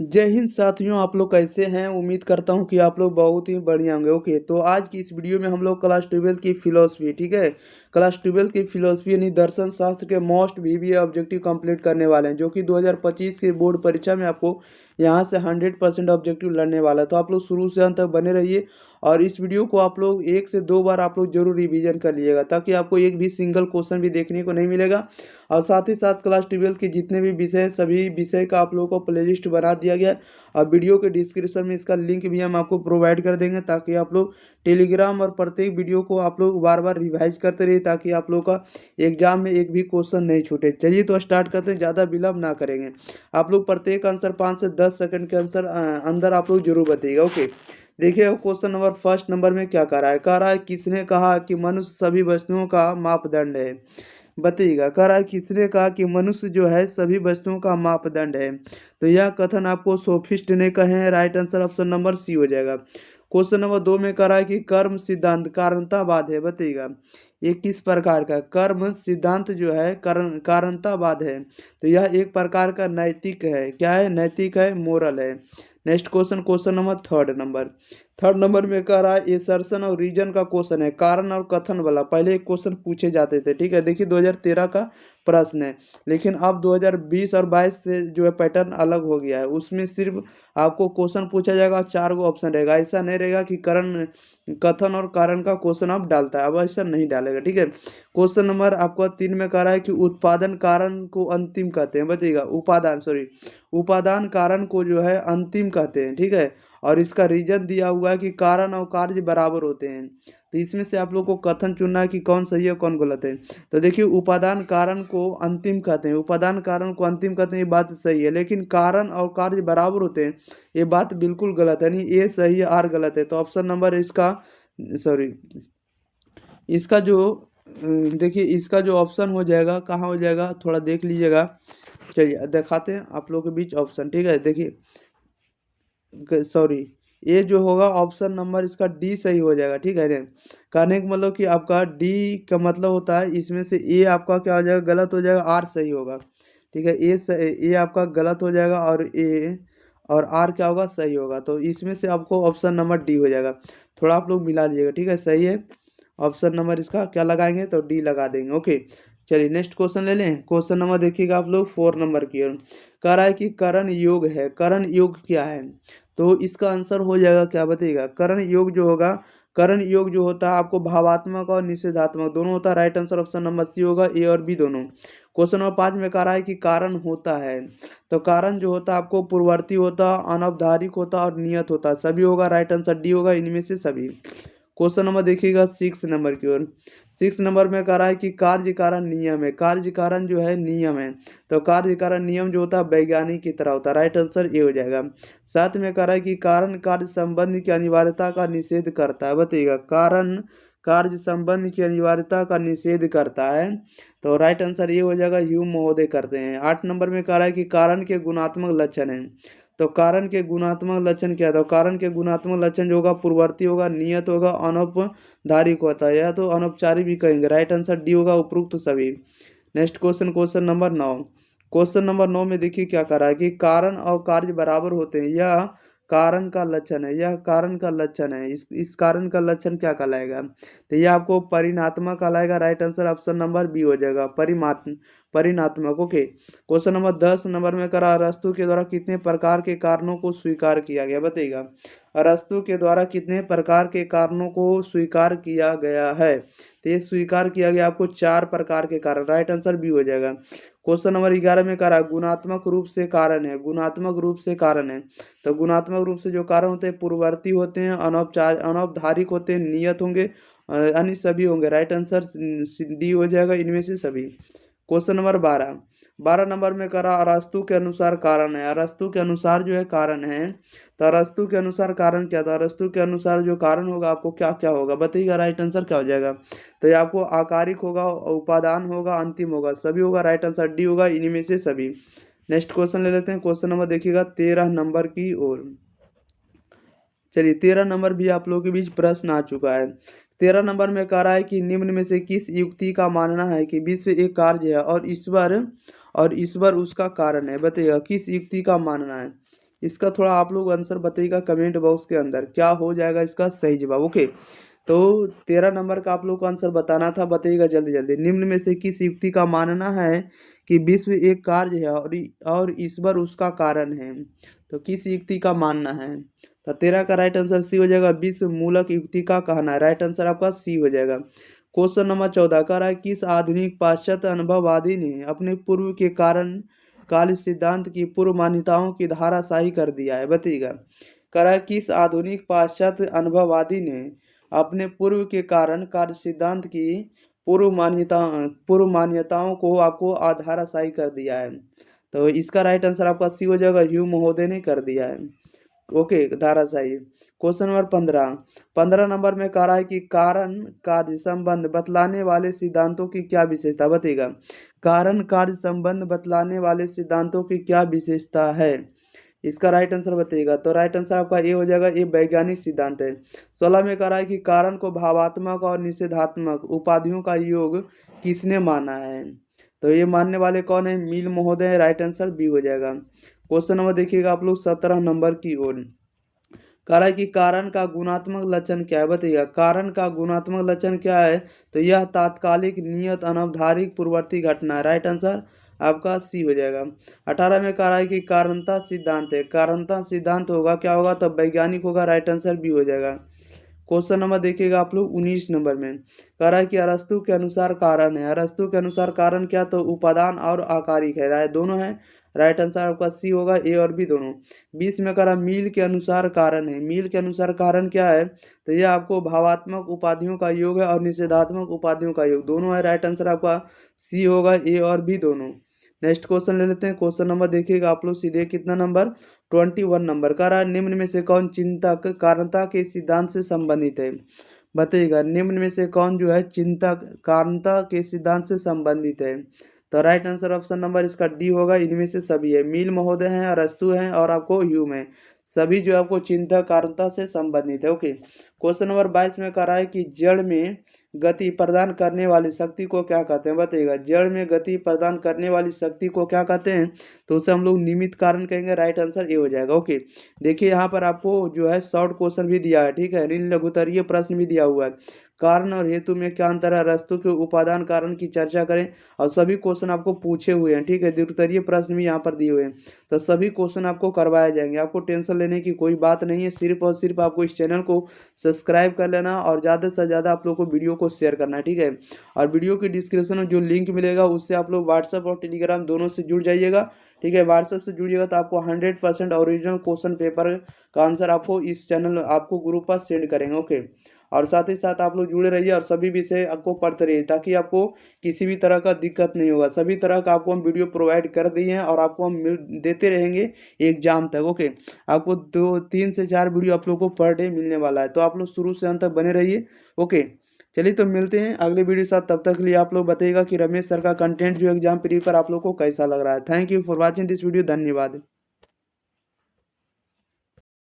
जय हिंद साथियों, आप लोग कैसे हैं। उम्मीद करता हूं कि आप लोग बहुत ही बढ़िया होंगे। ओके, तो आज की इस वीडियो में हम लोग क्लास 12 की फिलोसफी, ठीक है, क्लास 12 की फिलोसफी यानी दर्शन शास्त्र के मोस्ट वीवीए ऑब्जेक्टिव कंप्लीट करने वाले हैं, जो कि 2025 की बोर्ड परीक्षा में आपको यहां से 100% ऑब्जेक्टिव लड़ने वाला है। तो आप लोग शुरू से अंत तक बने रहिए और इस वीडियो को आप लोग 1 से 2 बार आप लोग जरूर रिवीजन कर लीजिएगा, ताकि आपको एक भी सिंगल क्वेश्चन भी देखने को नहीं मिलेगा। और साथ ही साथ क्लास 12 के जितने भी विषय हैं, सभी विषय का आप लोगों को प्लेलिस्ट बना दिया गया है और वीडियो के डिस्क्रिप्शन में इसका लिंक भी हम आपको प्रोवाइड कर देंगे, ताकि आप लोग टेलीग्राम और प्रत्येक वीडियो को आप लोग बार बार रिवाइज करते रहिए, ताकि आप लोग का एग्जाम में एक भी क्वेश्चन नहीं छूटे। चलिए तो स्टार्ट करते हैं, ज़्यादा विलम्ब ना करेंगे। आप लोग प्रत्येक आंसर 5 से 10 सेकंड के आंसर अंदर आप लोग जरूर बताइएगा। ओके, देखिए क्वेश्चन नंबर फर्स्ट नंबर में क्या कह रहा है किसने कहा कि मनुष्य सभी वस्तुओं का मापदंड है। बताइएगा, कह रहा है किसने कहा कि मनुष्य जो है सभी वस्तुओं का मापदंड है। तो यह कथन आपको सोफिस्ट ने कहे हैं। Right answer option number C हो जाएगा। क्वेश्चन नंबर 2 में कह रहा है कि कर्म सिद्धांत कारणतावाद है। बताइएगा, ये किस प्रकार का कर्म सिद्धांत जो है कारणतावाद है। तो यह एक प्रकार का नैतिक है। क्या है? नैतिक है, मोरल है। Next question, question number third number में कह रहा है एसर्शन और रीजन का क्वेश्चन है, कारण और कथन वाला। पहले एक क्वेश्चन पूछे जाते थे, ठीक है। देखिए 2013 का प्रश्न है, लेकिन अब 2020 और 22 से जो है पैटर्न अलग हो गया है। उसमें सिर्फ आपको क्वेश्चन पूछा जाएगा और 4 गो ऑप्शन रहेगा। ऐसा नहीं रहेगा कि कारण कथन और कारण का क्वेश्चन आप डालता है, अब ऐसा नहीं डालेगा, ठीक है। क्वेश्चन नंबर आपको 3 में कह रहा है कि उत्पादन कारण को अंतिम कहते हैं। बताइएगा, उपादान कारण को जो है अंतिम कहते हैं, ठीक है। और इसका रीजन दिया हुआ है कि कारण और कार्य बराबर होते हैं। तो इसमें से आप लोग को कथन चुनना है कि कौन सही है कौन गलत है। तो देखिए, उपादान कारण को अंतिम कहते हैं, उपादान कारण को अंतिम कहते हैं, ये बात सही है। लेकिन कारण और कार्य बराबर होते हैं, ये बात बिल्कुल गलत है। नहीं, ए सही है आर गलत है। तो ऑप्शन नंबर इसका, सॉरी, इसका जो देखिए इसका जो ऑप्शन हो जाएगा, कहाँ हो जाएगा थोड़ा देख लीजिएगा। चलिए दिखाते हैं आप लोगों के बीच ऑप्शन, ठीक है। देखिए, सॉरी, ये जो होगा ऑप्शन नंबर इसका डी सही हो जाएगा, ठीक है। कहने का मतलब कि आपका डी का मतलब होता है इसमें से ए आपका क्या हो जाएगा, गलत हो जाएगा, आर सही होगा, ठीक है। ए आपका गलत हो जाएगा और आर क्या होगा, सही होगा। तो इसमें से आपको ऑप्शन नंबर डी हो जाएगा। थोड़ा आप लोग मिला लीजिएगा, ठीक है, सही है। ऑप्शन नंबर इसका क्या लगाएंगे, तो डी लगा देंगे। ओके, चलिए नेक्स्ट क्वेश्चन ले लें। क्वेश्चन नंबर देखिएगा आप लोग 4 नंबर की ओर। कह रहा है कि करण योग है। करण योग क्या है? तो इसका आंसर हो जाएगा क्या, बताइएगा। करण योग जो होगा, करण योग जो होता है आपको भावात्मक और निषेधात्मक दोनों होता है। Right answer option number C होगा, ए और बी दोनों। क्वेश्चन नंबर 5 में कह रहा है कि कारण होता है। तो कारण जो होता है आपको पूर्ववर्ती होता, अनौपचारिक होता और नियत होता, सभी होगा। राइट आंसर डी होगा, इनमें से सभी। क्वेश्चन नंबर देखिएगा 6 नंबर की ओर। 6 नंबर में कह रहा है कि कार्य कारण नियम है। कार्य कारण जो है नियम है। तो कार्य कारण नियम जो होता है वैज्ञानिक की तरह होता है। राइट आंसर ए हो जाएगा। साथ में कह रहा है कि कारण कार्य संबंध की अनिवार्यता का निषेध करता है। बताइएगा, कारण कार्य संबंध की अनिवार्यता का निषेध करता है। तो राइट आंसर ये हो जाएगा, ह्यूम महोदय करते हैं। 8 नंबर में कह रहा है कि कारण के गुणात्मक लक्षण है। तो कारण के गुणात्मक लक्षण क्या था? तो कारण के गुणात्मक लक्षण जो होगा पूर्ववर्ती होगा, नियत होगा, अनौपचारिक होता है, या तो अनौपचारिक भी कहेंगे। राइट आंसर डी होगा, उपरोक्त सभी। Next question, question number 9। Question number 9 में देखिए क्या कर रहा है कि कारण और कार्य बराबर होते हैं, यह कारण का लक्षण है। यह कारण का लक्षण है। इस कारण का लक्षण क्या कहलाएगा? तो यह आपको परिणात्मक कहलाएगा। Right answer option number B हो जाएगा, परिणात्मक। ओके, क्वेश्चन नंबर 10 नंबर में करा, अरस्तु के द्वारा कितने प्रकार के कारणों को स्वीकार किया गया? बताइएगा, अरस्तु के द्वारा कितने प्रकार के कारणों को स्वीकार किया गया है? तो ये स्वीकार किया गया आपको 4 प्रकार के कारण। राइट आंसर बी हो जाएगा। क्वेश्चन नंबर 11 में करा, गुणात्मक रूप से कारण है। गुणात्मक रूप से कारण है। तो गुणात्मक रूप से जो कारण होते हैं पूर्ववर्ती होते हैं, अनौपचारिक होते हैं, नियत होंगे, अन्य सभी होंगे। राइट आंसर डी हो जाएगा, इनमें से सभी। क्वेश्चन नंबर 12 नंबर में करा, अरस्तु के अनुसार कारण है। अरस्तु के अनुसार जो है कारण है। तो अरस्तु के अनुसार कारण क्या था? अरस्तु के अनुसार जो कारण होगा आपको क्या क्या होगा, बताइएगा। राइट आंसर क्या हो जाएगा? तो ये आपको आकारिक होगा, उपादान होगा, अंतिम होगा, सभी होगा। राइट आंसर डी होगा, इनमें से सभी। नेक्स्ट क्वेश्चन ले लेते हैं। क्वेश्चन नंबर देखिएगा 13 नंबर की ओर। चलिए 13 नंबर भी आप लोगों के बीच प्रश्न आ चुका है। 13 नंबर में कह रहा है कि निम्न में से किस युक्ति का मानना है कि विश्व एक कार्य है और ईश्वर उसका कारण है? बताइएगा, किस युक्ति का मानना है? इसका थोड़ा आप लोग आंसर बताइएगा कमेंट बॉक्स के अंदर, क्या हो जाएगा इसका सही जवाब। ओके, तो 13 नंबर का आप लोग को आंसर बताना था, बताइएगा जल्दी जल्दी। निम्न में से किस युक्ति का मानना है कि विश्व एक कार्य है और ईश्वर उसका कारण है? तो किस युक्ति का मानना है? तो 13 का राइट आंसर सी हो जाएगा, विश्व मूलक युक्ति का कहना है। राइट आंसर आपका सी हो जाएगा। क्वेश्चन नंबर 14 कह रहा है किस आधुनिक पाश्चात्य अनुभववादी ने अपने पूर्व के कारण काल सिद्धांत की पूर्व मान्यताओं की धाराशाही कर दिया है? बताइएगा। कह रहा है किस आधुनिक पाश्चात्य अनुभववादी ने अपने पूर्व के कारण कार्य सिद्धांत की पूर्व मान्यताओं को आपको आधाराशाही कर दिया है? तो इसका राइट आंसर आपका सी हो जाएगा, ह्यूम महोदय ने कर दिया है। ओके, धाराशाही। क्वेश्चन नंबर 15 नंबर में कह रहा है कि कारण कार्य संबंध बतलाने वाले सिद्धांतों की क्या विशेषता? बताइएगा। कारण कार्य संबंध बतलाने वाले सिद्धांतों की क्या विशेषता है? इसका राइट आंसर बताइएगा। तो राइट आंसर आपका ए हो जाएगा, ये वैज्ञानिक सिद्धांत है। 16 में कह रहा है कि कारण को भावात्मक और निषेधात्मक उपाधियों का योग किसने माना है? तो ये मानने वाले कौन है? मिल महोदय। राइट आंसर बी हो जाएगा। क्वेश्चन नंबर देखिएगा आप लोग 17 नंबर की ओर। कह रहा है कि कारण का गुणात्मक लक्षण क्या है? बताइएगा। कारण का गुणात्मक लक्षण क्या है? तो यह तात्कालिक नियत अनवधारित पूर्ववर्ती घटना है। राइट आंसर आपका सी हो जाएगा। 18 में कह रहा है कि कारणता सिद्धांत है। कारणता सिद्धांत होगा क्या होगा? तो वैज्ञानिक होगा। राइट आंसर बी हो जाएगा। क्वेश्चन नंबर देखिएगा आप लोग 19 नंबर में। कह रहा है कि अरस्तु के अनुसार कारण है। अरस्तु के अनुसार कारण क्या? तो उपादान और आकारिक है। राय दोनों है। राइट आंसर आपका सी होगा, ए और बी दोनों। 20 में कह रहा मील के अनुसार कारण है। मील के अनुसार कारण क्या है? तो यह आपको भावात्मक उपाधियों का योग है और निषेधात्मक उपाधियों का योग दोनों है। राइट आंसर आपका सी होगा, ए और बी दोनों। नेक्स्ट क्वेश्चन ले लेते हैं। क्वेश्चन नंबर देखिएगा आप लोग सीधे कितना नंबर? 21 नंबर। कह रहा है निम्न में से कौन चिंतक कारणता के सिद्धांत से संबंधित है? बताइएगा। निम्न में से कौन जो है चिंतक कारणता के सिद्धांत से संबंधित है? तो राइट आंसर ऑप्शन नंबर इसका डी होगा, इनमें से सभी है। मील महोदय हैं, अरस्तु हैं और आपको ह्यूम है। सभी जो आपको चिंतक कारणता से संबंधित है। ओके, क्वेश्चन नंबर 22 में कह रहा है कि जड़ में गति प्रदान करने वाली शक्ति को क्या कहते हैं? बताइएगा। जड़ में गति प्रदान करने वाली शक्ति को क्या कहते हैं? तो उसे हम लोग निमित्त कारण कहेंगे। राइट आंसर ए हो जाएगा। ओके, देखिए यहाँ पर आपको जो है शॉर्ट क्वेश्चन भी दिया है, ठीक है, ऋण लघुत्तरीय प्रश्न भी दिया हुआ है। कारण और हेतु में क्या अंतर है? अरस्तु के उपादान कारण की चर्चा करें। और सभी क्वेश्चन आपको पूछे हुए हैं, ठीक है, द्वितीय प्रश्न भी यहाँ पर दिए हुए हैं। तो सभी क्वेश्चन आपको करवाए जाएंगे, आपको टेंशन लेने की कोई बात नहीं है। सिर्फ और सिर्फ आपको इस चैनल को सब्सक्राइब कर लेना और ज़्यादा से ज़्यादा आप लोग को वीडियो को शेयर करना है, ठीक है। और वीडियो की डिस्क्रिप्शन में जो लिंक मिलेगा उससे आप लोग व्हाट्सएप और टेलीग्राम दोनों से जुड़ जाइएगा, ठीक है। व्हाट्सएप से जुड़िएगा तो आपको 100% ओरिजिनल क्वेश्चन पेपर का आंसर आपको इस चैनल आपको ग्रुप पर सेंड करेंगे। ओके, और साथ ही साथ आप लोग जुड़े रहिए और सभी विषय आपको पढ़ते रहिए ताकि आपको किसी भी तरह का दिक्कत नहीं होगा। सभी तरह का आपको हम वीडियो प्रोवाइड कर दिए हैं और आपको हम देते रहेंगे एग्जाम तक। ओके, आपको 3 से 4 वीडियो आप लोग को पर डे मिलने वाला है, तो आप लोग शुरू से अंत तक बने रहिए। ओके, चलिए तो मिलते हैं अगले वीडियो के साथ। तब तक के लिए आप लोग बताइएगा कि रमेश सर का कंटेंट जो एग्जाम प्री पर आप लोग को कैसा लग रहा है। Thank you for watching this video. धन्यवाद।